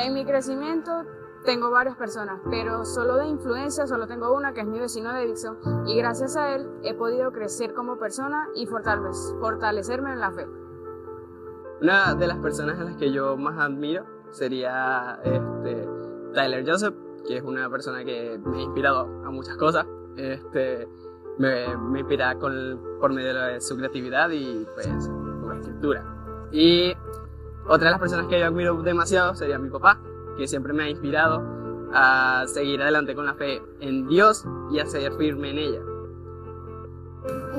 En mi crecimiento tengo varias personas, pero solo de influencia solo tengo una, que es mi vecino de Dixon, y gracias a él he podido crecer como persona y fortalecerme en la fe. Una de las personas a las que yo más admiro sería Tyler Joseph, que es una persona que me ha inspirado a muchas cosas. Me inspira por medio de su creatividad y pues su escritura. Y otra de las personas que yo admiro demasiado sería mi papá, que siempre me ha inspirado a seguir adelante con la fe en Dios y a seguir firme en ella.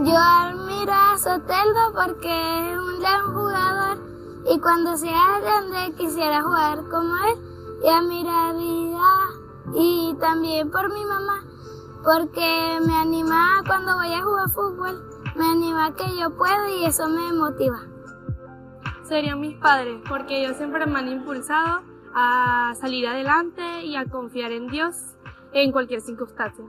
Yo admiro a Soteldo porque es un gran jugador y cuando sea grande quisiera jugar como él. Y a mi vida y también por mi mamá, porque me anima cuando voy a jugar fútbol, me anima que yo puedo y eso me motiva. Serían mis padres, porque ellos siempre me han impulsado a salir adelante y a confiar en Dios en cualquier circunstancia.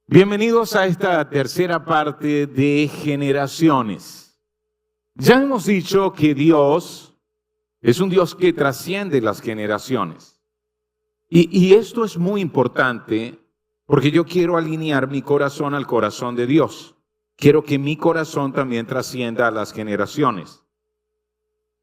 Bienvenidos a esta tercera parte de Generaciones. Ya hemos dicho que Dios es un Dios que trasciende las generaciones. Y esto es muy importante porque yo quiero alinear mi corazón al corazón de Dios. Quiero que mi corazón también trascienda a las generaciones.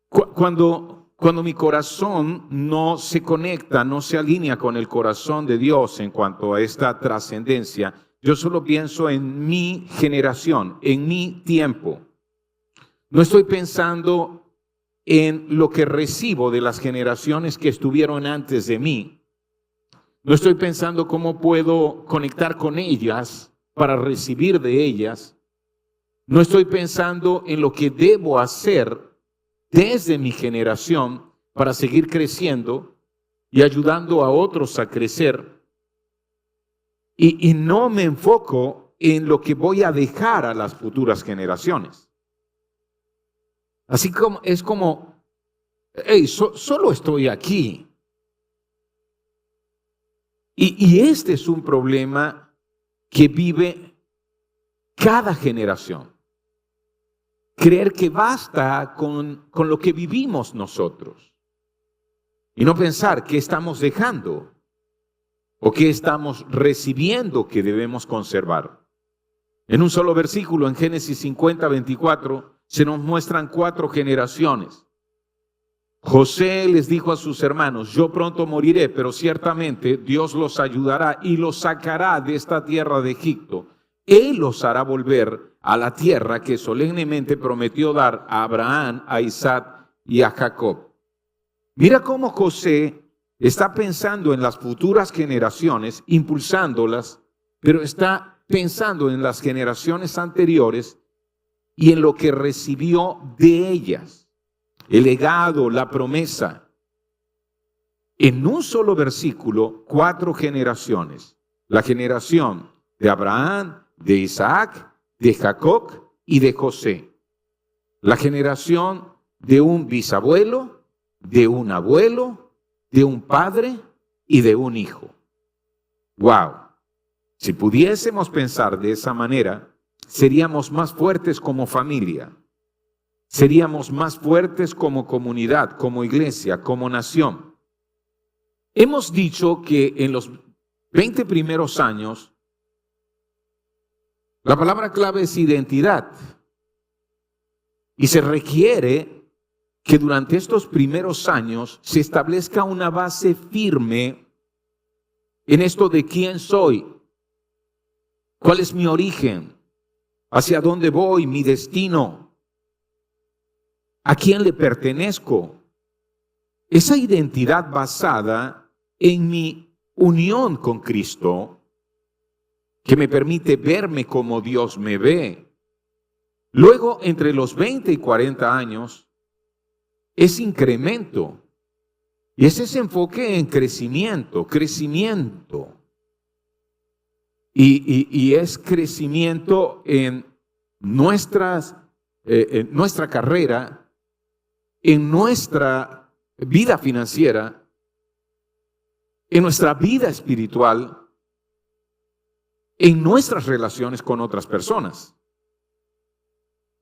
Cuando mi corazón no se conecta, no se alinea con el corazón de Dios en cuanto a esta trascendencia, yo solo pienso en mi generación, en mi tiempo. No estoy pensando en lo que recibo de las generaciones que estuvieron antes de mí. No estoy pensando cómo puedo conectar con ellas para recibir de ellas. No estoy pensando en lo que debo hacer desde mi generación para seguir creciendo y ayudando a otros a crecer. Y no me enfoco en lo que voy a dejar a las futuras generaciones. Así como es como, hey, solo estoy aquí. Y este es un problema que vive cada generación. Creer que basta con lo que vivimos nosotros. Y no pensar qué estamos dejando o qué estamos recibiendo que debemos conservar. En un solo versículo, en Génesis 50, 24, se nos muestran 4 generaciones. José les dijo a sus hermanos, yo pronto moriré, pero ciertamente Dios los ayudará y los sacará de esta tierra de Egipto. Él los hará volver a la tierra que solemnemente prometió dar a Abraham, a Isaac y a Jacob. Mira cómo José está pensando en las futuras generaciones, impulsándolas, pero está pensando en las generaciones anteriores y en lo que recibió de ellas. El legado, la promesa. En un solo versículo, 4 generaciones. La generación de Abraham, de Isaac, de Jacob y de José. La generación de un bisabuelo, de un abuelo, de un padre y de un hijo. ¡Wow! Si pudiésemos pensar de esa manera, seríamos más fuertes como familia. Seríamos más fuertes como comunidad, como iglesia, como nación. Hemos dicho que en los 20 primeros años, la palabra clave es identidad. Y se requiere que durante estos primeros años se establezca una base firme en esto de quién soy, cuál es mi origen, hacia dónde voy, mi destino. ¿A quién le pertenezco? Esa identidad basada en mi unión con Cristo, que me permite verme como Dios me ve. Luego, entre los 20 y 40 años, es incremento. Y es ese enfoque en crecimiento. Y es crecimiento en nuestra carrera, en nuestra vida financiera, en nuestra vida espiritual, en nuestras relaciones con otras personas.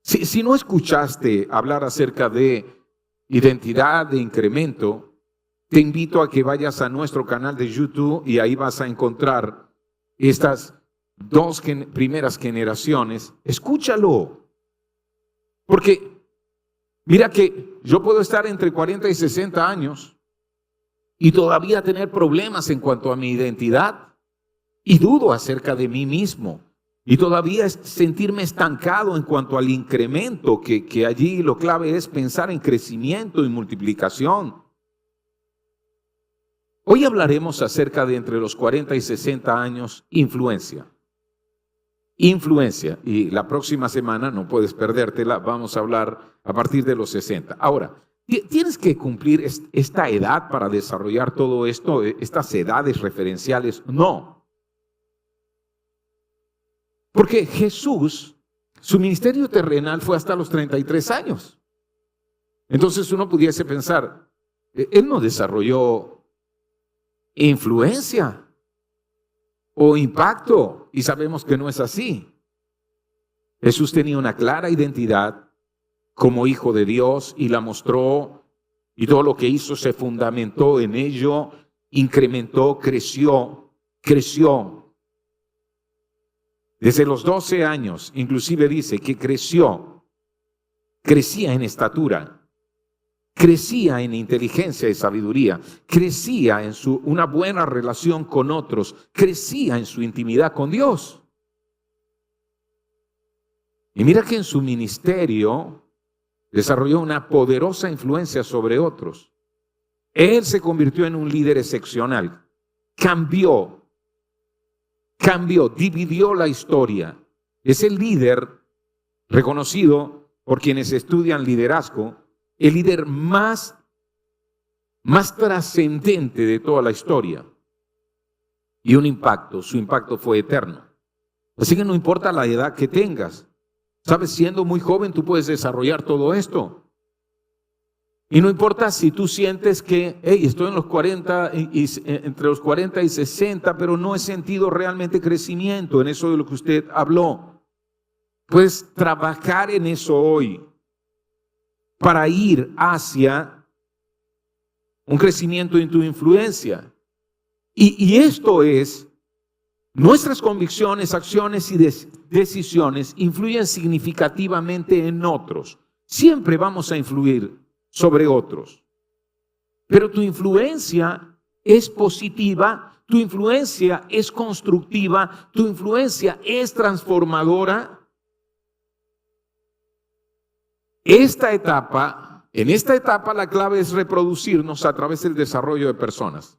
Si no escuchaste hablar acerca de identidad, de incremento, te invito a que vayas a nuestro canal de YouTube y ahí vas a encontrar estas dos primeras generaciones. Escúchalo. Porque mira que yo puedo estar entre 40 y 60 años y todavía tener problemas en cuanto a mi identidad y dudo acerca de mí mismo. Y todavía sentirme estancado en cuanto al incremento, que allí lo clave es pensar en crecimiento y multiplicación. Hoy hablaremos acerca de entre los 40 y 60 años, influencia. Influencia. Y la próxima semana, no puedes perdértela, vamos a hablar a partir de los 60. Ahora, ¿tienes que cumplir esta edad para desarrollar todo esto, estas edades referenciales? No. Porque Jesús, su ministerio terrenal fue hasta los 33 años. Entonces uno pudiese pensar, él no desarrolló influencia o impacto, y sabemos que no es así. Jesús tenía una clara identidad como hijo de Dios y la mostró, y todo lo que hizo se fundamentó en ello, incrementó, creció. Desde los 12 años, inclusive dice que crecía en estatura, crecía en inteligencia y sabiduría, crecía en una buena relación con otros, crecía en su intimidad con Dios. Y mira que en su ministerio desarrolló una poderosa influencia sobre otros. Él se convirtió en un líder excepcional, cambió, dividió la historia. Es el líder reconocido por quienes estudian liderazgo, el líder más trascendente de toda la historia. Y su impacto fue eterno. Así que no importa la edad que tengas. Sabes, siendo muy joven tú puedes desarrollar todo esto. Y no importa si tú sientes que, estoy en los 40, entre los 40 y 60, pero no he sentido realmente crecimiento en eso de lo que usted habló. Puedes trabajar en eso hoy para ir hacia un crecimiento en tu influencia. Y esto es, nuestras convicciones, acciones y decisiones influyen significativamente en otros. Siempre vamos a influir sobre otros. Pero tu influencia es positiva, tu influencia es constructiva, tu influencia es transformadora. En esta etapa la clave es reproducirnos a través del desarrollo de personas.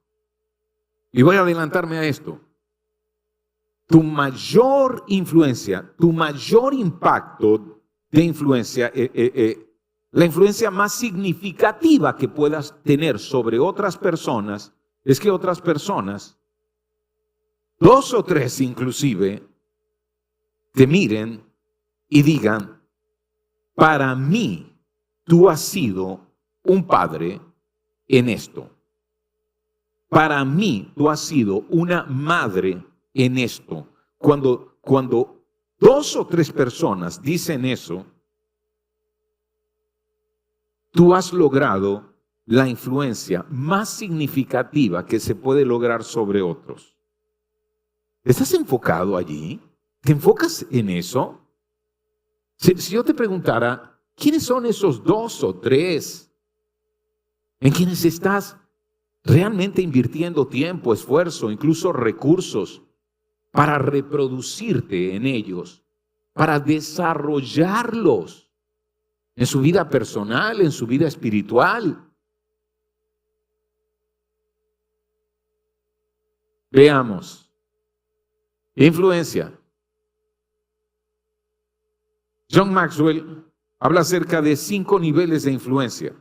Y voy a adelantarme a esto. Tu mayor influencia, tu mayor impacto de influencia, la influencia más significativa que puedas tener sobre otras personas es que otras personas, 2 o 3 inclusive, te miren y digan, para mí tú has sido un padre en esto. Para mí tú has sido una madre en esto. Cuando 2 o 3 personas dicen eso, tú has logrado la influencia más significativa que se puede lograr sobre otros. ¿Estás enfocado allí? ¿Te enfocas en eso? Si yo te preguntara, ¿quiénes son esos 2 o 3 en quienes estás realmente invirtiendo tiempo, esfuerzo, incluso recursos para reproducirte en ellos, para desarrollarlos en su vida personal, en su vida espiritual? Veamos. Influencia. John Maxwell habla acerca de 5 niveles de influencia.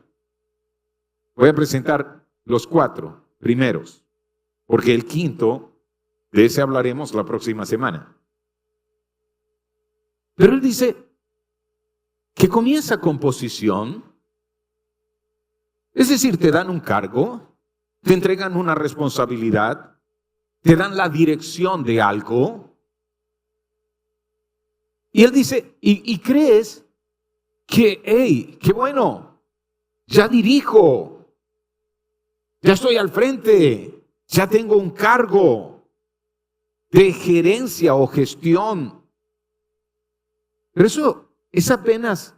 Voy a presentar los 4 primeros, porque el quinto, de ese hablaremos la próxima semana. Pero él dice que comienza con posición, es decir, te dan un cargo, te entregan una responsabilidad, te dan la dirección de algo. Y él dice, y crees hey, qué bueno, ya dirijo, ya estoy al frente, ya tengo un cargo de gerencia o gestión. Pero eso es apenas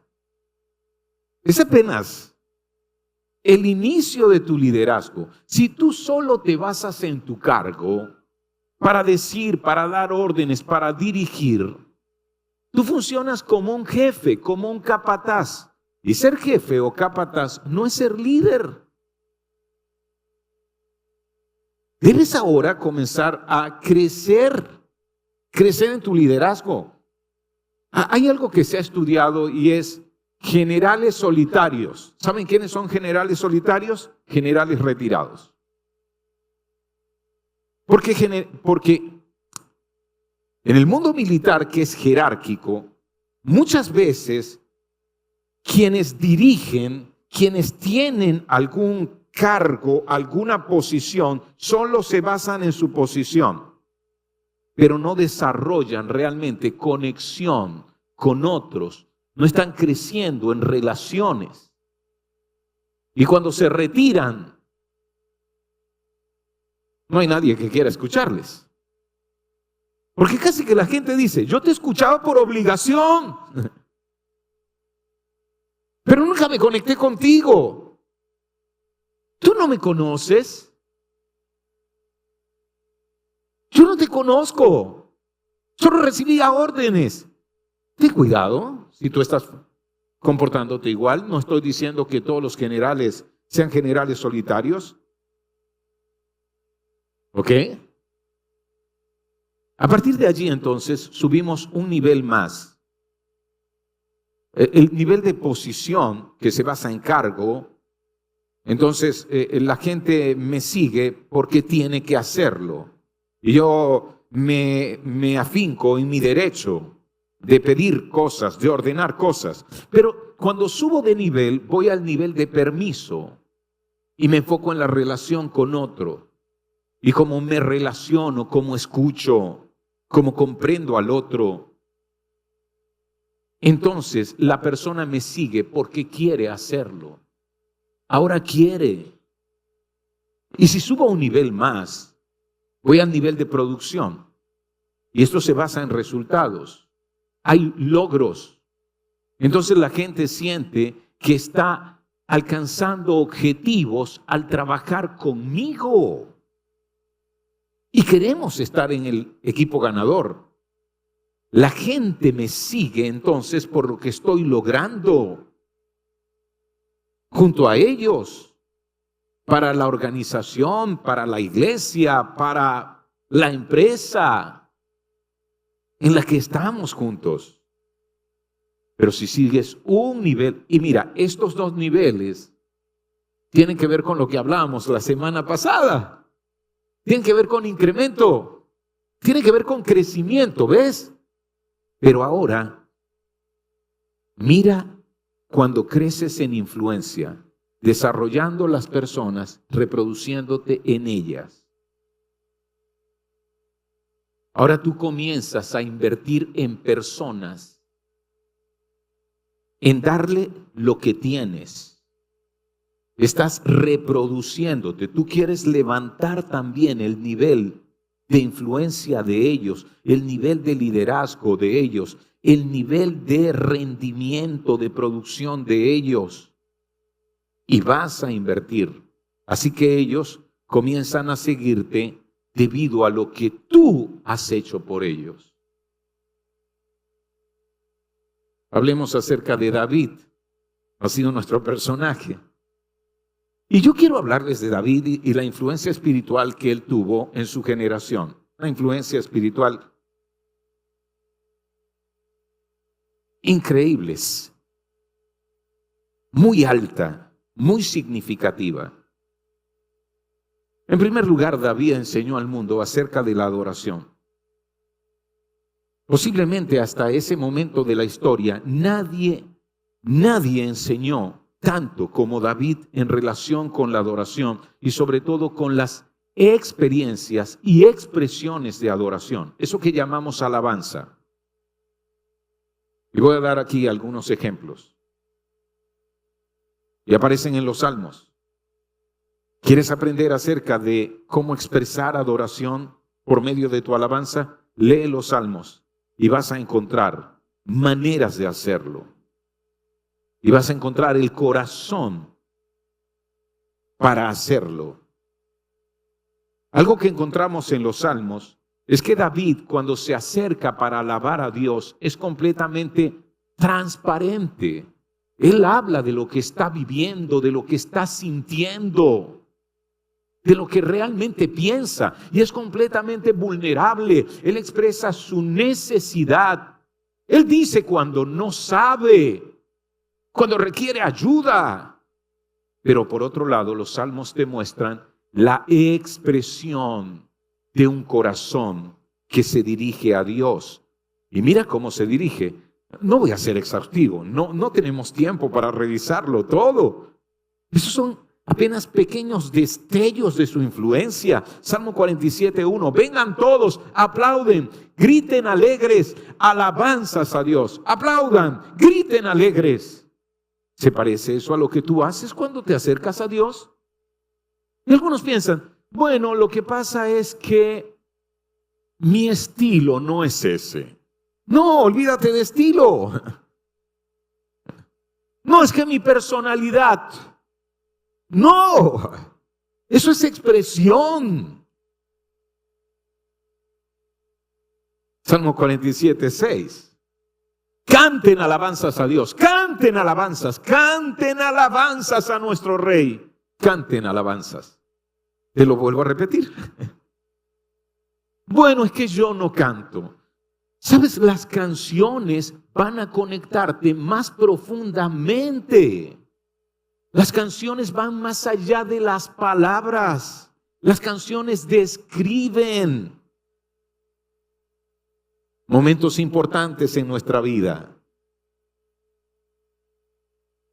el inicio de tu liderazgo. Si tú solo te basas en tu cargo para decir, para dar órdenes, para dirigir, tú funcionas como un jefe, como un capataz. Y ser jefe o capataz no es ser líder. Debes ahora comenzar a crecer en tu liderazgo. Hay algo que se ha estudiado y es generales solitarios. ¿Saben quiénes son generales solitarios? Generales retirados. Porque en el mundo militar, que es jerárquico, muchas veces quienes dirigen, quienes tienen algún cargo, alguna posición, solo se basan en su posición, pero no desarrollan realmente conexión con otros, no están creciendo en relaciones. Y cuando se retiran, no hay nadie que quiera escucharles. Porque casi que la gente dice, yo te escuchaba por obligación, pero nunca me conecté contigo. Tú no me conoces. Yo no te conozco. Solo recibía órdenes. Ten cuidado si tú estás comportándote igual. No estoy diciendo que todos los generales sean generales solitarios. ¿Ok? A partir de allí, entonces, subimos un nivel más. El nivel de posición que se basa en cargo. Entonces, la gente me sigue porque tiene que hacerlo. Y yo me afinco en mi derecho de pedir cosas, de ordenar cosas. Pero cuando subo de nivel, voy al nivel de permiso y me enfoco en la relación con otro. Y cómo me relaciono, cómo escucho, cómo comprendo al otro. Entonces, la persona me sigue porque quiere hacerlo. Ahora quiere. Y si subo a un nivel más, voy al nivel de producción. Y esto se basa en resultados. Hay logros. Entonces la gente siente que está alcanzando objetivos al trabajar conmigo. Y queremos estar en el equipo ganador. La gente me sigue entonces por lo que estoy logrando junto a ellos, para la organización, para la iglesia, para la empresa en la que estamos juntos. Pero si sigues un nivel, y mira, estos dos niveles tienen que ver con lo que hablábamos la semana pasada, tienen que ver con incremento, tienen que ver con crecimiento, ¿ves? Pero ahora, mira cuando creces en influencia, desarrollando las personas, reproduciéndote en ellas. Ahora tú comienzas a invertir en personas, en darle lo que tienes. Estás reproduciéndote. Tú quieres levantar también el nivel de influencia de ellos, el nivel de liderazgo de ellos, el nivel de rendimiento, de producción de ellos. Y vas a invertir. Así que ellos comienzan a seguirte debido a lo que tú has hecho por ellos. Hablemos acerca de David. Ha sido nuestro personaje. Y yo quiero hablarles de David y la influencia espiritual que él tuvo en su generación. Una influencia espiritual increíbles, muy alta, muy significativa. En primer lugar, David enseñó al mundo acerca de la adoración. Posiblemente hasta ese momento de la historia, nadie enseñó tanto como David en relación con la adoración y sobre todo con las experiencias y expresiones de adoración. Eso que llamamos alabanza. Y voy a dar aquí algunos ejemplos. y aparecen en los Salmos. ¿Quieres aprender acerca de cómo expresar adoración por medio de tu alabanza? Lee los Salmos y vas a encontrar maneras de hacerlo. Y vas a encontrar el corazón para hacerlo. Algo que encontramos en los Salmos es que David, cuando se acerca para alabar a Dios, es completamente transparente. Él habla de lo que está viviendo, de lo que está sintiendo, de lo que realmente piensa, y es completamente vulnerable. Él expresa su necesidad. Él dice cuando no sabe, cuando requiere ayuda. Pero por otro lado, los salmos demuestran la expresión de un corazón que se dirige a Dios. Y mira cómo se dirige. No voy a ser exhaustivo, no tenemos tiempo para revisarlo todo. Esos son apenas pequeños destellos de su influencia. Salmo 47:1. Vengan todos, aplauden, griten alegres, alabanzas a Dios. Aplaudan, griten alegres. ¿Se parece eso a lo que tú haces cuando te acercas a Dios? Y algunos piensan, bueno, lo que pasa es que mi estilo no es ese. No, olvídate de estilo. No, es que mi personalidad. No, eso es expresión. Salmo 47:6. Canten alabanzas a Dios, canten alabanzas a nuestro Rey, canten alabanzas. Te lo vuelvo a repetir. Bueno, es que yo no canto. ¿Sabes? Las canciones van a conectarte más profundamente. Las canciones van más allá de las palabras. Las canciones describen momentos importantes en nuestra vida.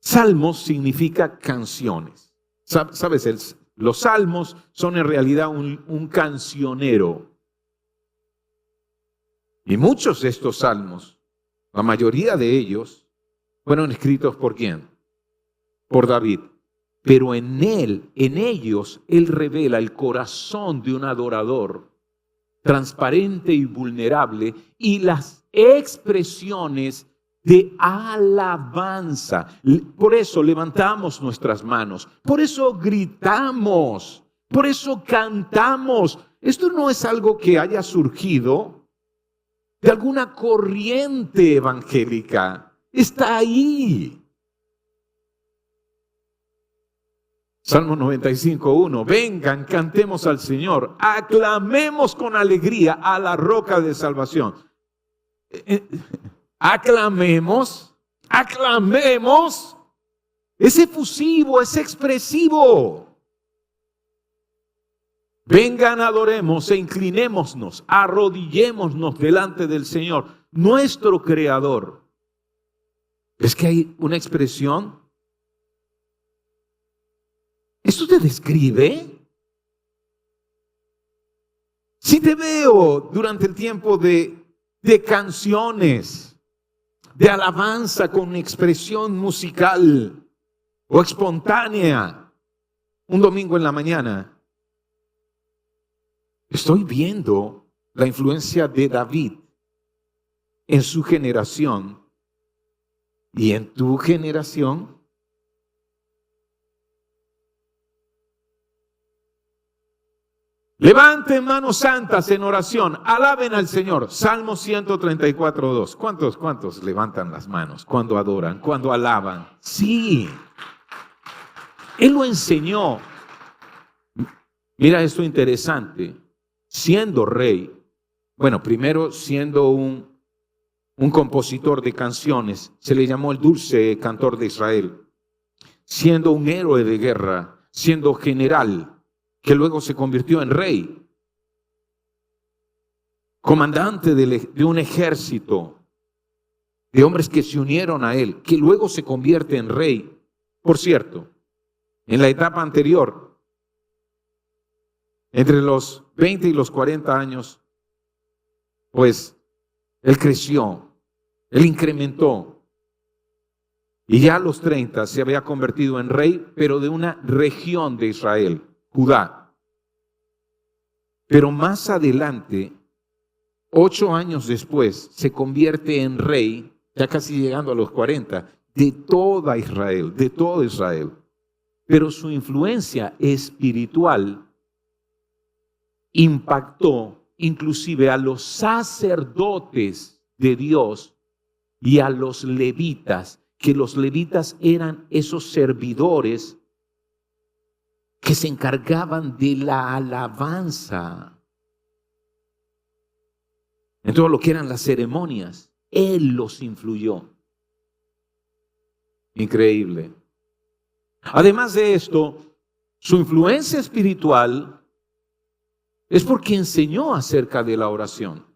Salmos significa canciones. ¿Sabes? Los salmos son en realidad un cancionero. Y muchos de estos salmos, la mayoría de ellos, fueron escritos ¿por quién? Por David. Pero en ellos, él revela el corazón de un adorador transparente y vulnerable, y las expresiones de alabanza. Por eso levantamos nuestras manos, por eso gritamos, por eso cantamos. Esto no es algo que haya surgido de alguna corriente evangélica, está ahí. Salmo 95:1. Vengan, cantemos al Señor, aclamemos con alegría a la roca de salvación. Aclamemos. Es efusivo, es expresivo. Vengan, adoremos e inclinémonos, arrodillémonos delante del Señor, nuestro Creador. ¿Es que hay una expresión? ¿Esto te describe? Si te veo durante el tiempo de canciones, de alabanza con expresión musical o espontánea, un domingo en la mañana, estoy viendo la influencia de David en su generación y en tu generación. Levanten manos santas en oración, alaben al Señor. Salmo 134:2. ¿Cuántos levantan las manos cuando adoran, cuando alaban? Sí, Él lo enseñó. Mira esto interesante. Siendo rey, bueno, primero siendo un compositor de canciones, se le llamó el dulce cantor de Israel. Siendo un héroe de guerra, siendo general, que luego se convirtió en rey, comandante de un ejército de hombres que se unieron a él, que luego se convierte en rey. Por cierto, en la etapa anterior, entre los 20 y los 40 años, pues él creció, él incrementó Y ya a los 30 se había convertido en rey, pero de una región de Israel, Judá. Pero más adelante, 8 años después, se convierte en rey, ya casi llegando a los 40, de toda Israel, de todo Israel. Pero su influencia espiritual impactó inclusive a los sacerdotes de Dios y a los levitas, que los levitas eran esos servidores que se encargaban de la alabanza. En todo lo que eran las ceremonias, Él los influyó. Increíble. Además de esto, su influencia espiritual es porque enseñó acerca de la oración.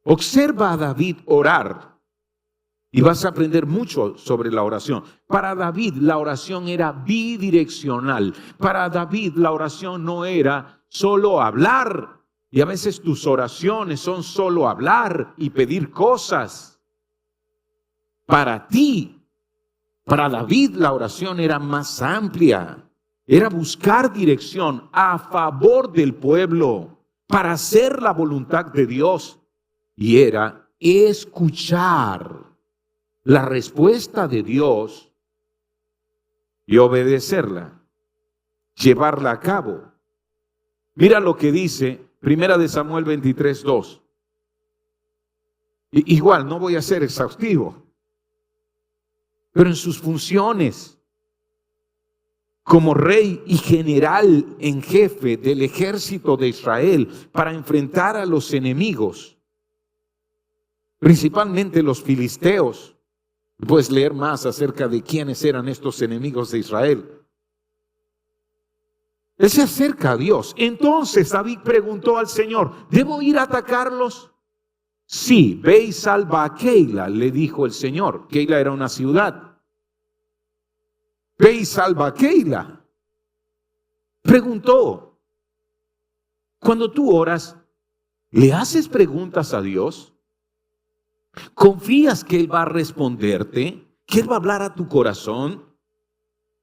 Observa a David orar y vas a aprender mucho sobre la oración. Para David la oración era bidireccional. Para David la oración no era solo hablar. Y a veces tus oraciones son solo hablar y pedir cosas. Para ti, para David la oración era más amplia. Era buscar dirección a favor del pueblo para hacer la voluntad de Dios. Y era escuchar la respuesta de Dios y obedecerla, llevarla a cabo. Mira lo que dice 1 Samuel 23:2. Igual, no voy a ser exhaustivo, pero en sus funciones como rey y general en jefe del ejército de Israel para enfrentar a los enemigos, principalmente los filisteos. Puedes leer más acerca de quiénes eran estos enemigos de Israel. Él se acerca a Dios. Entonces David preguntó al Señor, ¿debo ir a atacarlos? Sí, ve y salva a Keila, le dijo el Señor. Keila era una ciudad. Ve y salva a Keila. Preguntó. Cuando tú oras, ¿le haces preguntas a Dios? ¿Confías que Él va a responderte? ¿Que Él va a hablar a tu corazón?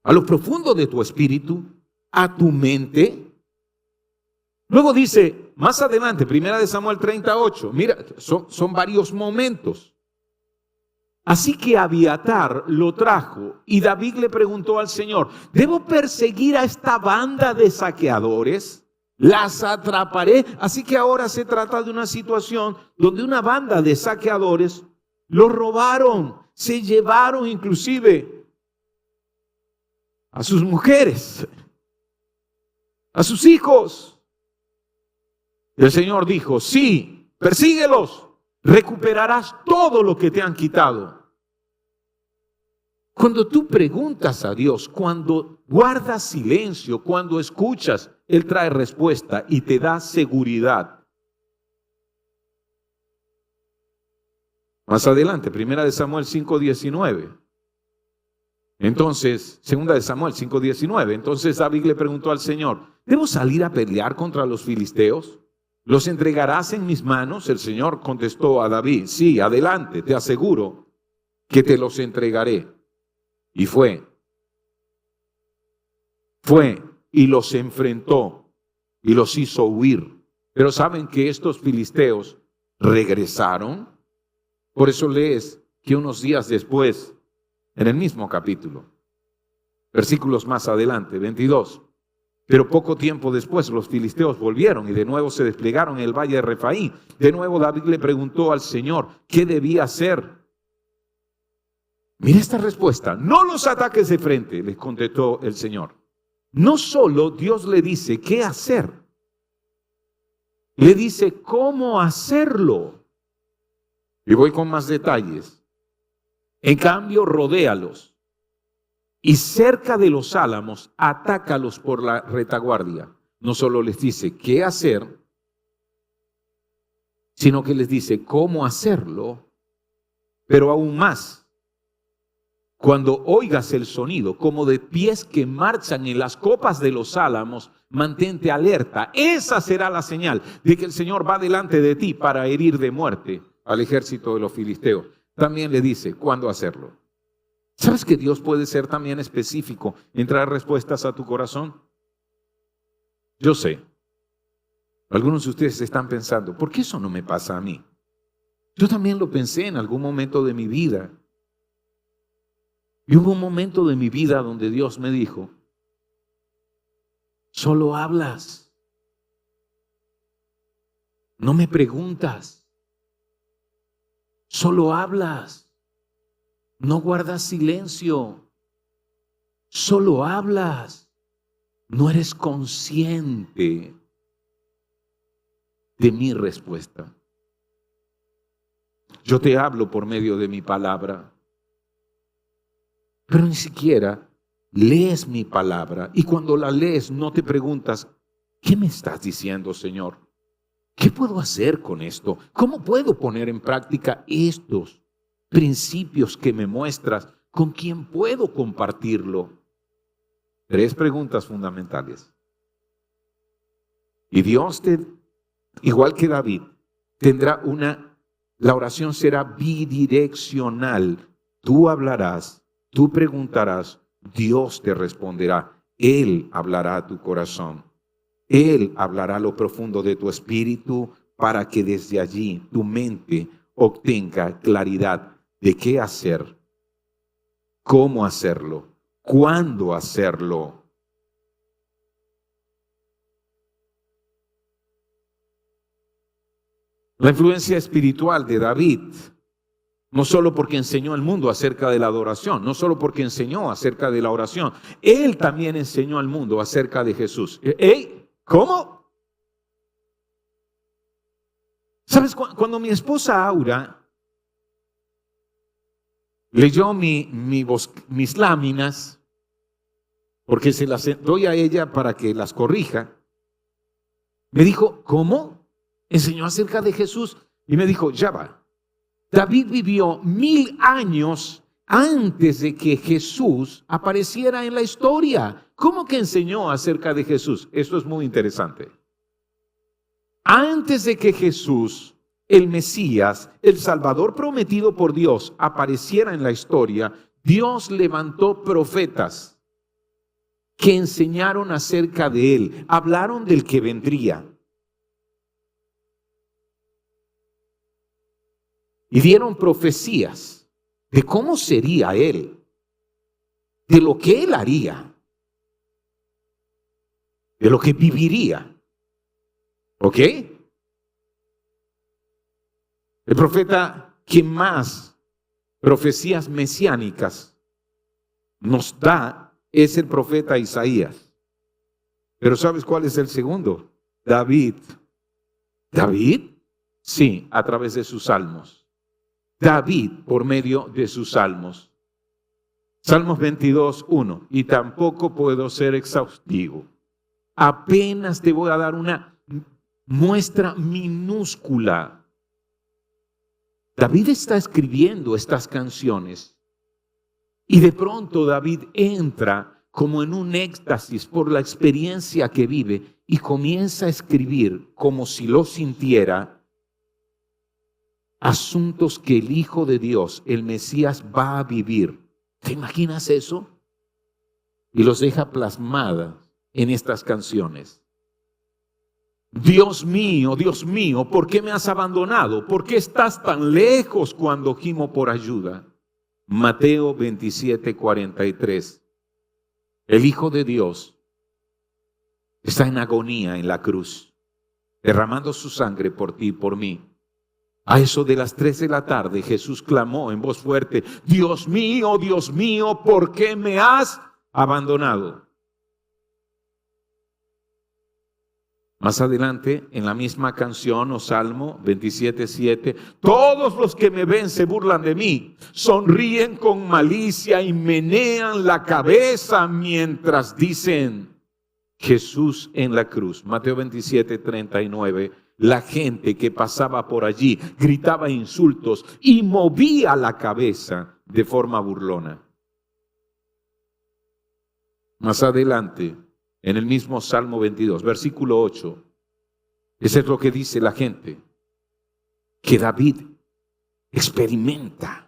¿A lo profundo de tu espíritu? ¿A tu mente? Luego dice, más adelante, 1 Samuel 38, mira, son varios momentos. Así que Abiatar lo trajo y David le preguntó al Señor, ¿debo perseguir a esta banda de saqueadores? Las atraparé. Así que ahora se trata de una situación donde una banda de saqueadores lo robaron, se llevaron inclusive a sus mujeres, a sus hijos. El Señor dijo, sí, persíguelos, recuperarás todo lo que te han quitado. Cuando tú preguntas a Dios, cuando guardas silencio, cuando escuchas, Él trae respuesta y te da seguridad. Más adelante, 1 Samuel 5:19. Entonces, 2 Samuel 5:19. Entonces David le preguntó al Señor, ¿debo salir a pelear contra los filisteos? ¿Los entregarás en mis manos? El Señor contestó a David, sí, adelante, te aseguro que te los entregaré. Y fue y los enfrentó y los hizo huir. Pero ¿saben que estos filisteos regresaron? Por eso lees que unos días después, en el mismo capítulo, versículos más adelante, 22, pero poco tiempo después los filisteos volvieron y de nuevo se desplegaron en el valle de Refaí. De nuevo David le preguntó al Señor, ¿qué debía hacer? Mira esta respuesta, no los ataques de frente, les contestó el Señor. No solo Dios le dice qué hacer, le dice cómo hacerlo. Y voy con más detalles. En cambio, rodéalos y cerca de los álamos, atácalos por la retaguardia. No solo les dice qué hacer, sino que les dice cómo hacerlo, pero aún más. Cuando oigas el sonido como de pies que marchan en las copas de los álamos, mantente alerta. Esa será la señal de que el Señor va delante de ti para herir de muerte al ejército de los filisteos. también le dice cuándo hacerlo. ¿Sabes que Dios puede ser también específico en traer respuestas a tu corazón? Yo sé. Algunos de ustedes están pensando, ¿por qué eso no me pasa a mí? Yo también lo pensé en algún momento de mi vida. Y hubo un momento de mi vida donde Dios me dijo, solo hablas. No me preguntas. Solo hablas. No guardas silencio. Solo hablas. No eres consciente de mi respuesta. Yo te hablo por medio de mi palabra, pero ni siquiera lees mi palabra. Y cuando la lees no te preguntas, ¿qué me estás diciendo, Señor? ¿Qué puedo hacer con esto? ¿Cómo puedo poner en práctica estos principios que me muestras? ¿Con quién puedo compartirlo? 3 preguntas fundamentales. Y Dios, igual que David, tendrá la oración será bidireccional. Tú hablarás, tú preguntarás, Dios te responderá. Él hablará a tu corazón. Él hablará a lo profundo de tu espíritu para que desde allí tu mente obtenga claridad de qué hacer, cómo hacerlo, cuándo hacerlo. La influencia espiritual de David, no solo porque enseñó al mundo acerca de la adoración, no solo porque enseñó acerca de la oración, él también enseñó al mundo acerca de Jesús. ¿Cómo? ¿Sabes? Cuando mi esposa Aura leyó mis láminas, porque se las doy a ella para que las corrija, me dijo, ¿cómo? Enseñó acerca de Jesús y me dijo, ya va. David vivió 1000 años antes de que Jesús apareciera en la historia. ¿Cómo que enseñó acerca de Jesús? Esto es muy interesante. Antes de que Jesús, el Mesías, el Salvador prometido por Dios, apareciera en la historia, Dios levantó profetas que enseñaron acerca de él, hablaron del que vendría. Y dieron profecías de cómo sería él, de lo que él haría, de lo que viviría. ¿Ok? El profeta que más profecías mesiánicas nos da es el profeta Isaías. Pero ¿sabes cuál es el segundo? David. ¿David? Sí, a través de sus salmos. David por medio de sus salmos. Salmos 22:1. Y tampoco puedo ser exhaustivo. Apenas te voy a dar una muestra minúscula. David está escribiendo estas canciones y de pronto David entra como en un éxtasis por la experiencia que vive y comienza a escribir como si lo sintiera. Asuntos que el Hijo de Dios, el Mesías, va a vivir. ¿Te imaginas eso? Y los deja plasmadas en estas canciones. Dios mío, ¿por qué me has abandonado? ¿Por qué estás tan lejos cuando gimo por ayuda? Mateo 27:43. El Hijo de Dios está en agonía en la cruz, derramando su sangre por ti y por mí. A eso de las 3 de la tarde, Jesús clamó en voz fuerte, Dios mío, ¿por qué me has abandonado? Más adelante, en la misma canción o Salmo 27:7, todos los que me ven se burlan de mí, sonríen con malicia y menean la cabeza mientras dicen, Jesús en la cruz. Mateo 27:39. La gente que pasaba por allí gritaba insultos y movía la cabeza de forma burlona. Más adelante, en el mismo Salmo 22, versículo 8, eso es lo que dice la gente, que David experimenta.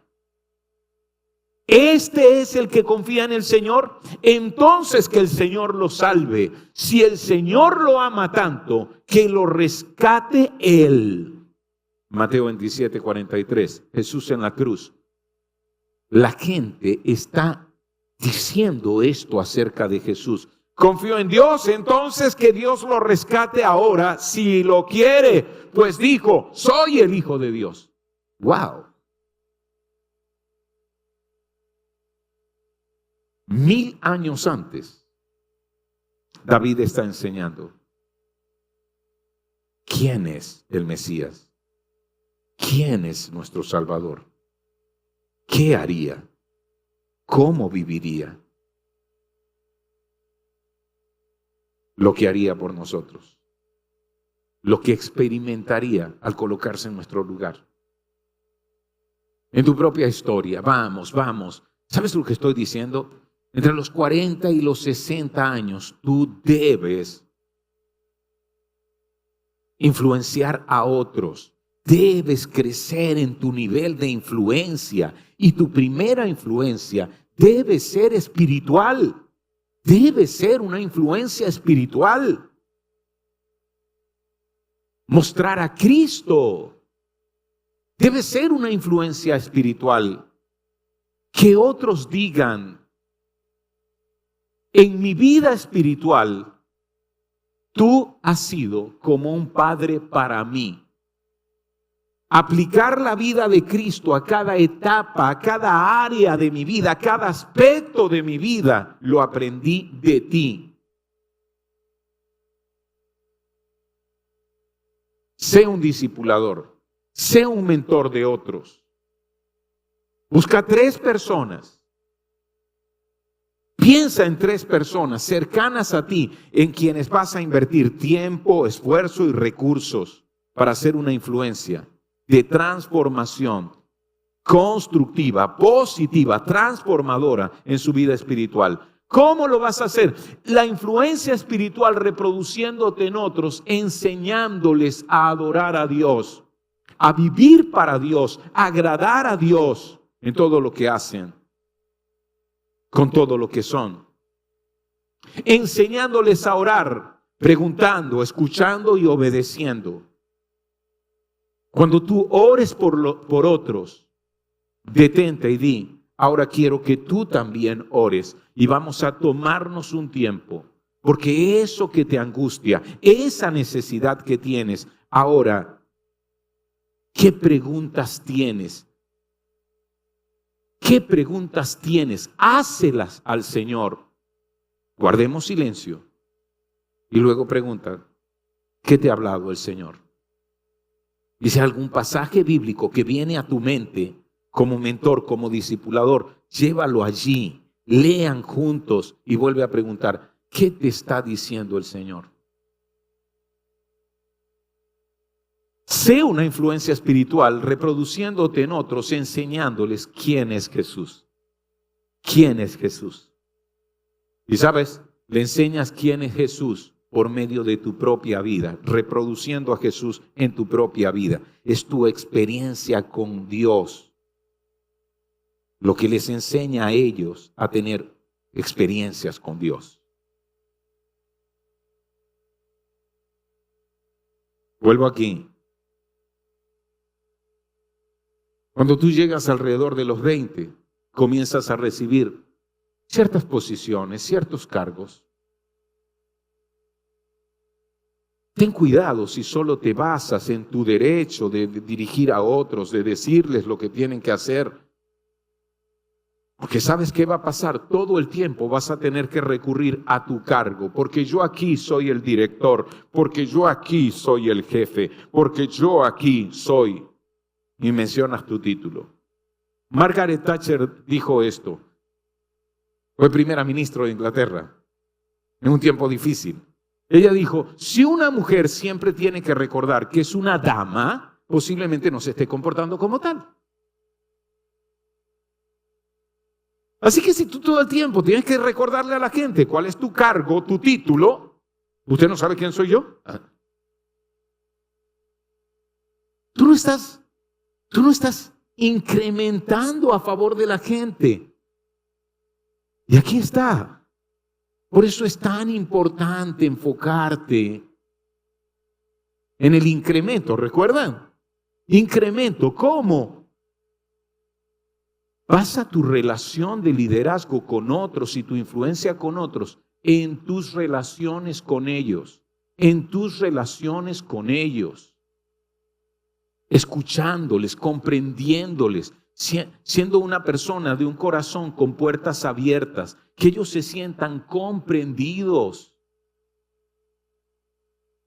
Este es el que confía en el Señor, entonces que el Señor lo salve. Si el Señor lo ama tanto, que lo rescate Él. Mateo 27:43, Jesús en la cruz. La gente está diciendo esto acerca de Jesús. Confío en Dios, entonces que Dios lo rescate ahora, si lo quiere. Pues dijo, soy el Hijo de Dios. ¡Wow! 1000 años antes, David está enseñando quién es el Mesías, quién es nuestro Salvador, qué haría, cómo viviría, lo que haría por nosotros, lo que experimentaría al colocarse en nuestro lugar. En tu propia historia, vamos. ¿Sabes lo que estoy diciendo? Entre los 40 y los 60 años, tú debes influenciar a otros. Debes crecer en tu nivel de influencia. Y tu primera influencia debe ser espiritual. Debe ser una influencia espiritual. Mostrar a Cristo. Debe ser una influencia espiritual. Que otros digan, en mi vida espiritual, tú has sido como un padre para mí. Aplicar la vida de Cristo a cada etapa, a cada área de mi vida, a cada aspecto de mi vida, lo aprendí de ti. Sé un discipulador, sé un mentor de otros. Busca 3 personas. Piensa en 3 personas cercanas a ti en quienes vas a invertir tiempo, esfuerzo y recursos para hacer una influencia de transformación constructiva, positiva, transformadora en su vida espiritual. ¿Cómo lo vas a hacer? La influencia espiritual reproduciéndote en otros, enseñándoles a adorar a Dios, a vivir para Dios, a agradar a Dios en todo lo que hacen, con todo lo que son. Enseñándoles a orar, preguntando, escuchando y obedeciendo. Cuando tú ores por otros, detente y di, ahora quiero que tú también ores y vamos a tomarnos un tiempo, porque eso que te angustia, esa necesidad que tienes, ahora, ¿qué preguntas tienes? ¿Qué preguntas tienes? Hácelas al Señor. Guardemos silencio y luego pregunta, ¿qué te ha hablado el Señor? Dice algún pasaje bíblico que viene a tu mente como mentor, como discipulador, llévalo allí, lean juntos y vuelve a preguntar, ¿qué te está diciendo el Señor? Sé una influencia espiritual reproduciéndote en otros, enseñándoles quién es Jesús. ¿Quién es Jesús? Y sabes, le enseñas quién es Jesús por medio de tu propia vida, reproduciendo a Jesús en tu propia vida. Es tu experiencia con Dios lo que les enseña a ellos a tener experiencias con Dios. Vuelvo aquí. Cuando tú llegas alrededor de los 20, comienzas a recibir ciertas posiciones, ciertos cargos. Ten cuidado si solo te basas en tu derecho de dirigir a otros, de decirles lo que tienen que hacer. Porque ¿sabes qué va a pasar? Todo el tiempo vas a tener que recurrir a tu cargo, porque yo aquí soy el director, porque yo aquí soy el jefe, porque yo aquí soy, y mencionas tu título. Margaret Thatcher dijo esto, fue primera ministra de Inglaterra, en un tiempo difícil. Ella dijo, si una mujer siempre tiene que recordar que es una dama, posiblemente no se esté comportando como tal. Así que si tú todo el tiempo tienes que recordarle a la gente cuál es tu cargo, tu título, ¿usted no sabe quién soy yo? Tú no estás incrementando a favor de la gente. Y aquí está. Por eso es tan importante enfocarte en el incremento. ¿Recuerdan? Incremento. ¿Cómo? Basa tu relación de liderazgo con otros y tu influencia con otros en tus relaciones con ellos. En tus relaciones con ellos. Escuchándoles, comprendiéndoles, siendo una persona de un corazón con puertas abiertas, que ellos se sientan comprendidos.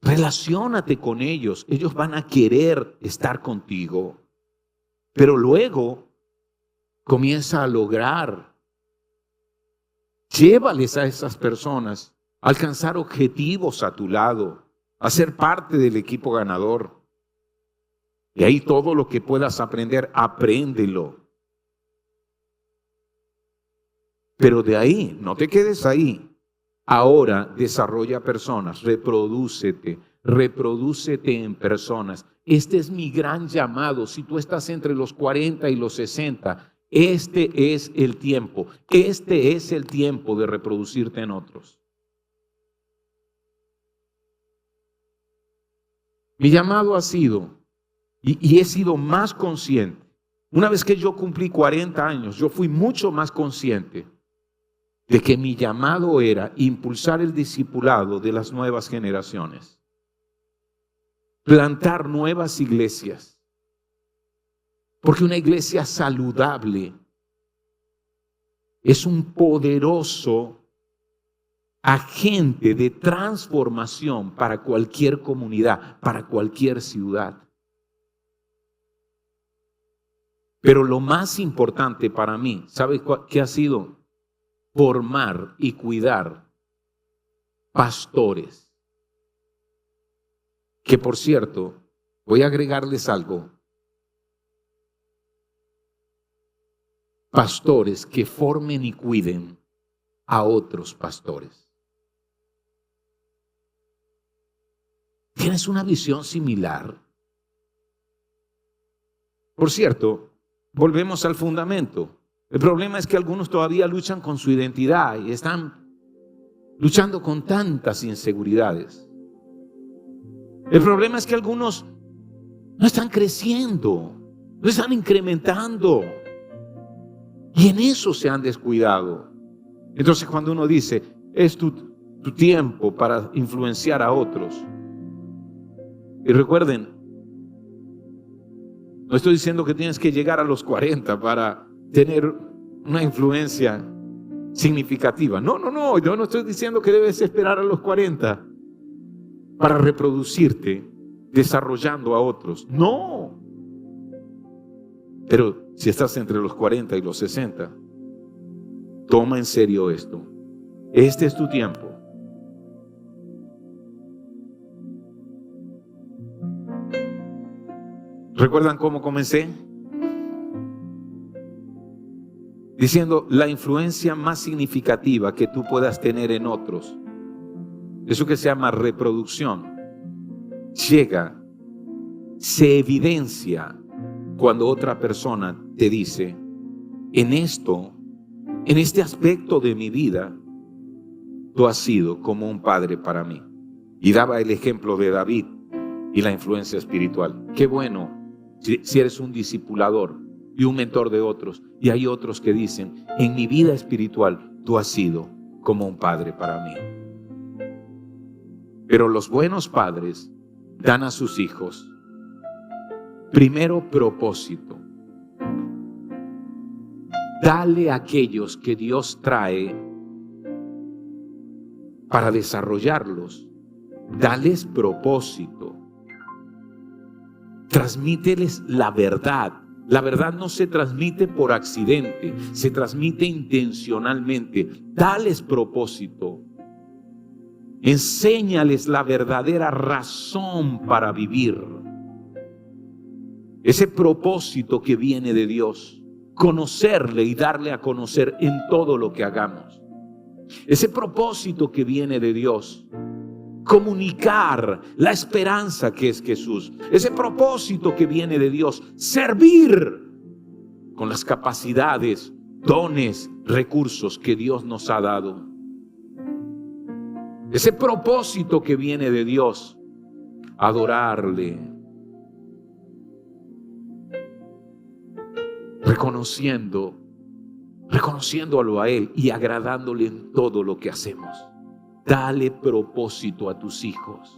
Relaciónate con ellos, ellos van a querer estar contigo, pero luego comienza a lograr. Llévales a esas personas a alcanzar objetivos a tu lado, a ser parte del equipo ganador. Y ahí todo lo que puedas aprender, apréndelo. Pero de ahí, no te quedes ahí. Ahora desarrolla personas, reprodúcete en personas. Este es mi gran llamado. Si tú estás entre los 40 y los 60, este es el tiempo. Este es el tiempo de reproducirte en otros. Mi llamado ha sido, y he sido más consciente. Una vez que yo cumplí 40 años, yo fui mucho más consciente de que mi llamado era impulsar el discipulado de las nuevas generaciones. Plantar nuevas iglesias. Porque una iglesia saludable es un poderoso agente de transformación para cualquier comunidad, para cualquier ciudad. Pero lo más importante para mí, ¿sabe qué ha sido? Formar y cuidar pastores. Que por cierto, voy a agregarles algo. Pastores que formen y cuiden a otros pastores. ¿Tienes una visión similar? Por cierto, volvemos al fundamento. El problema es que algunos todavía luchan con su identidad y están luchando con tantas inseguridades. El problema es que algunos no están creciendo, no están incrementando. Y en eso se han descuidado. Entonces cuando uno dice, es tu tiempo para influenciar a otros. Y recuerden, no estoy diciendo que tienes que llegar a los 40 para tener una influencia significativa. No, yo no estoy diciendo que debes esperar a los 40 para reproducirte desarrollando a otros. No. Pero si estás entre los 40 y los 60, toma en serio esto. Este es tu tiempo. ¿Recuerdan cómo comencé? Diciendo la influencia más significativa que tú puedas tener en otros. Eso que se llama reproducción. Llega, se evidencia cuando otra persona te dice, en este aspecto de mi vida, tú has sido como un padre para mí. Y daba el ejemplo de David y la influencia espiritual. Qué bueno si eres un discipulador y un mentor de otros. Y hay otros que dicen, en mi vida espiritual, tú has sido como un padre para mí. Pero los buenos padres dan a sus hijos, primero, propósito. Dale a aquellos que Dios trae para desarrollarlos. Dales propósito. Transmíteles la verdad. La verdad no se transmite por accidente, se transmite intencionalmente. Dales propósito. Enséñales la verdadera razón para vivir. Ese propósito que viene de Dios. Conocerle y darle a conocer en todo lo que hagamos. Ese propósito que viene de Dios. Comunicar la esperanza que es Jesús. Ese propósito que viene de Dios. Servir con las capacidades, dones, recursos que Dios nos ha dado. Ese propósito que viene de Dios, adorarle, reconociéndolo a Él y agradándole en todo lo que hacemos. Dale propósito a tus hijos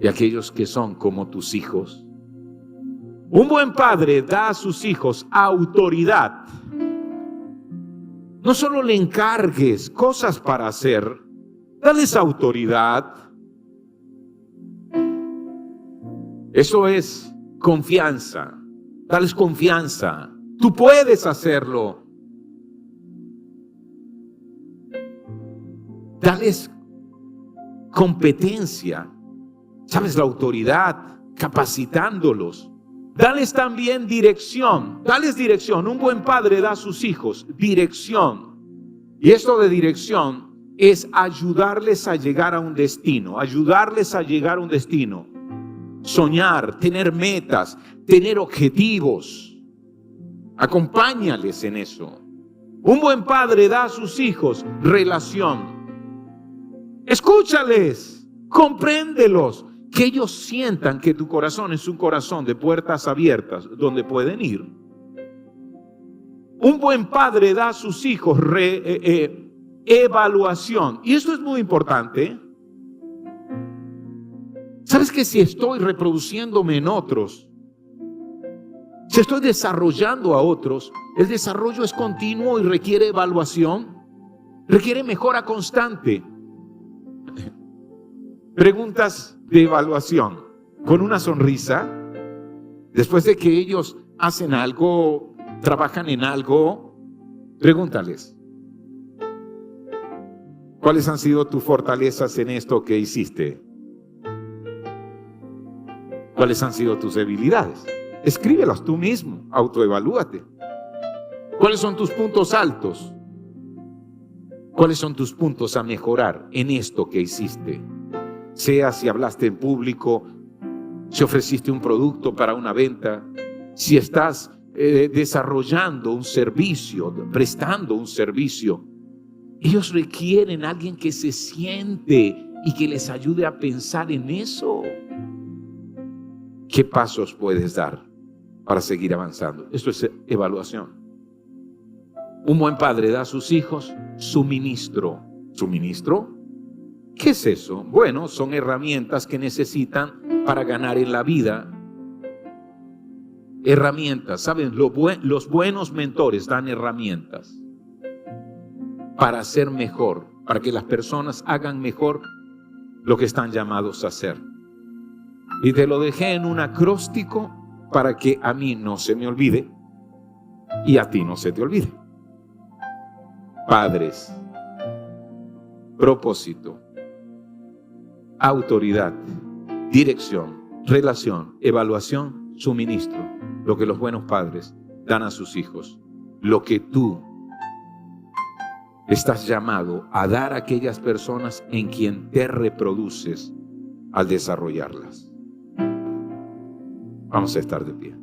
y a aquellos que son como tus hijos. Un buen padre da a sus hijos autoridad. No solo le encargues cosas para hacer, dales autoridad. Eso es confianza. Dales confianza. Tú puedes hacerlo. Dales competencia. ¿Sabes? La autoridad, capacitándolos. Dales también dirección. Dales dirección. Un buen padre da a sus hijos dirección. Y esto de dirección es ayudarles a llegar a un destino. Ayudarles a llegar a un destino. Soñar, tener metas, tener objetivos. Acompáñales en eso. Un buen padre da a sus hijos relación. Escúchales, compréndelos. Que ellos sientan que tu corazón es un corazón de puertas abiertas donde pueden ir. Un buen padre da a sus hijos evaluación. Y esto es muy importante. ¿Sabes que si estoy reproduciéndome en otros, si estoy desarrollando a otros, el desarrollo es continuo y requiere evaluación, requiere mejora constante? Preguntas de evaluación con una sonrisa. Después de que ellos hacen algo, trabajan en algo, pregúntales: ¿cuáles han sido tus fortalezas en esto que hiciste? ¿Cuáles han sido tus debilidades? Escríbelas tú mismo, autoevalúate. ¿Cuáles son tus puntos altos? ¿Cuáles son tus puntos a mejorar en esto que hiciste? Sea si hablaste en público, si ofreciste un producto para una venta, si estás desarrollando un servicio, prestando un servicio. Ellos requieren a alguien que se siente y que les ayude a pensar en eso. ¿Qué pasos puedes dar para seguir avanzando? Esto es evaluación. Un buen padre da a sus hijos suministro. ¿Suministro? ¿Qué es eso? Bueno, son herramientas que necesitan para ganar en la vida. Herramientas, ¿saben? Los buenos mentores dan herramientas para hacer mejor, para que las personas hagan mejor lo que están llamados a hacer. Y te lo dejé en un acróstico para que a mí no se me olvide y a ti no se te olvide. Padres, propósito, autoridad, dirección, relación, evaluación, suministro. Lo que los buenos padres dan a sus hijos. Lo que tú estás llamado a dar a aquellas personas en quien te reproduces al desarrollarlas. Vamos a estar de pie.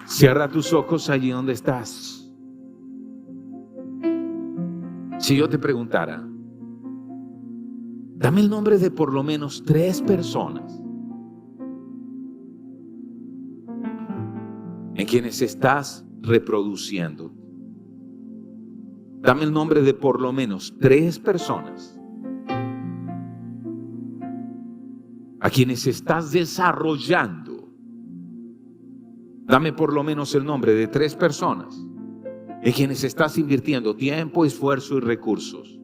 Cierra tus ojos allí donde estás. Si yo te preguntara, dame el nombre de por lo menos 3 personas en quienes estás reproduciendo. Dame el nombre de por lo menos 3 personas a quienes estás desarrollando. Dame por lo menos el nombre de 3 personas en quienes estás invirtiendo tiempo, esfuerzo y recursos.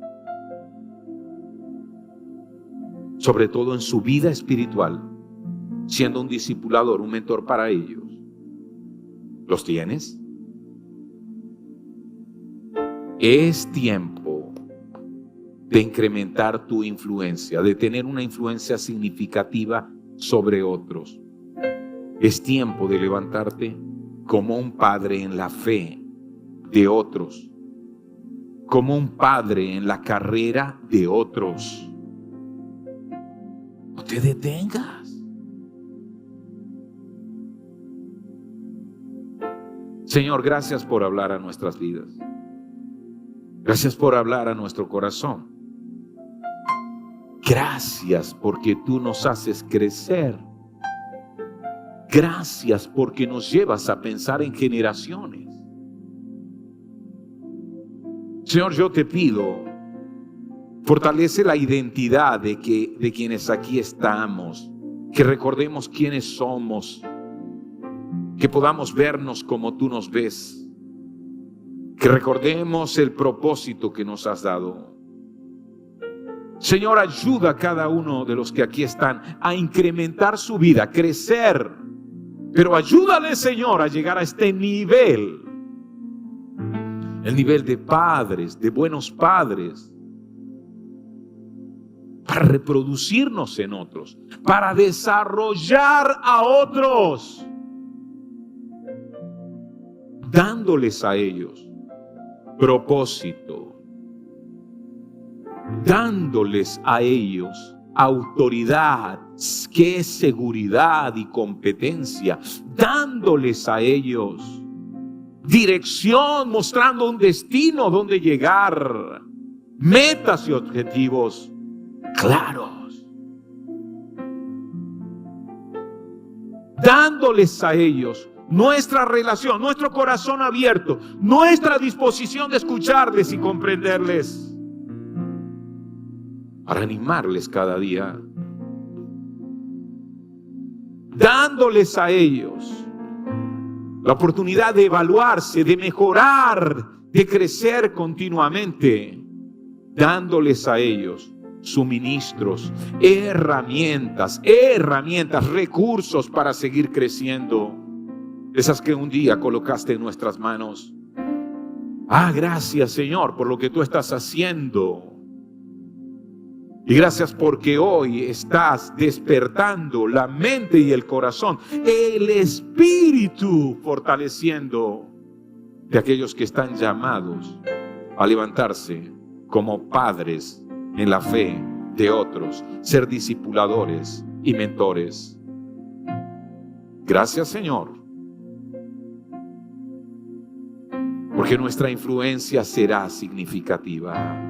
Sobre todo en su vida espiritual, siendo un discipulador, un mentor para ellos. ¿Los tienes? Es tiempo de incrementar tu influencia, de tener una influencia significativa sobre otros. Es tiempo de levantarte como un padre en la fe de otros, como un padre en la carrera de otros. No te detengas. Señor, gracias por hablar a nuestras vidas. Gracias por hablar a nuestro corazón. Gracias porque tú nos haces crecer. Gracias porque nos llevas a pensar en generaciones. Señor, yo te pido, fortalece la identidad de quienes aquí estamos, que recordemos quiénes somos, que podamos vernos como tú nos ves, que recordemos el propósito que nos has dado. Señor, ayuda a cada uno de los que aquí están a incrementar su vida, a crecer, pero ayúdale, Señor, a llegar a este nivel, el nivel de padres, de buenos padres, para reproducirnos en otros, para desarrollar a otros, dándoles a ellos propósito, dándoles a ellos autoridad, que es seguridad y competencia, dándoles a ellos dirección, mostrando un destino donde llegar, metas y objetivos claros, dándoles a ellos nuestra relación, nuestro corazón abierto, nuestra disposición de escucharles y comprenderles, para animarles cada día, dándoles a ellos la oportunidad de evaluarse, de mejorar, de crecer continuamente, dándoles a ellos suministros, herramientas, recursos para seguir creciendo, esas que un día colocaste en nuestras manos. Gracias, Señor, por lo que tú estás haciendo. Y gracias porque hoy estás despertando la mente y el corazón, el espíritu fortaleciendo de aquellos que están llamados a levantarse como padres en la fe de otros, ser discipuladores y mentores. Gracias, Señor, porque nuestra influencia será significativa.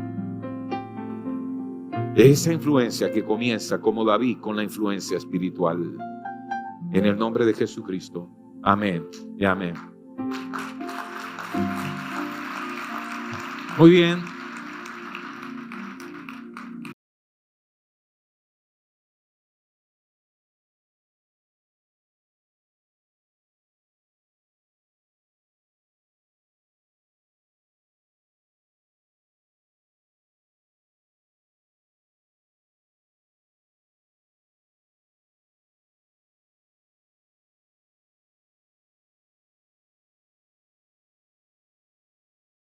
Esa influencia que comienza como David con la influencia espiritual. En el nombre de Jesucristo. Amén y amén. Muy bien.